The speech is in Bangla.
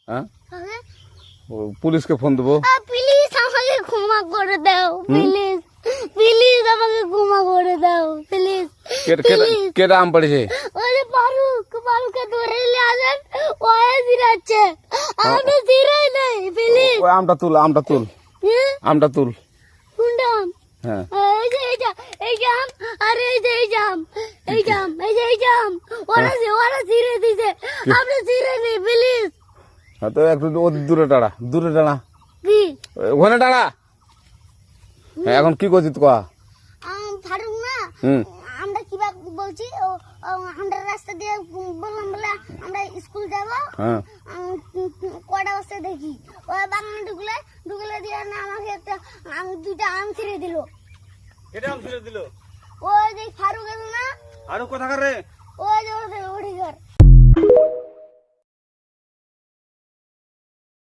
হ্যাঁ কাকে? পুলিশকে ফোন দেবো। প্লিজ আমাকে ক্ষমা করে দাও, প্লিজ প্লিজ আমাকে ক্ষমা করে দাও, প্লিজ প্লিজ। কেটা আম পড়েছে? ওই যে ফারুককে ধরে নিয়ে আসেন, ও জিরাচ্ছে, আমি জিরাই নাই, প্লিজ। ওই আমটা তুল আমটা তুল কোনটা আম? হ্যাঁ এই যে এই যে আম, আর এই যে এই যে আম, এই যে আম, এই যে এই যে আম, ওরা জিরে দিছে, আপনি জিরে নেই, প্লিজ। হ্যাঁ, তো একটু দূরে দাঁড়া কি ওখানে দাঁড়া। হ্যাঁ, এখন কি করছিস কয়া? ফারুক না, হুম আমরা কিবা বলছি, আমরা রাস্তা দিয়ে বললাম বলে আমরা স্কুল যাব, হ্যাঁ কয়টা বস্তা দেখি ওই বাগানে ঢুকলে দিয়ে না আমাকে দুইটা আম ছিঁড়ে দিল। কেটা আম ছেড়ে দিল? ওই যে ফারুক আছে না, আরো কোথাকার রে? ওই যে ওঠি ঘর।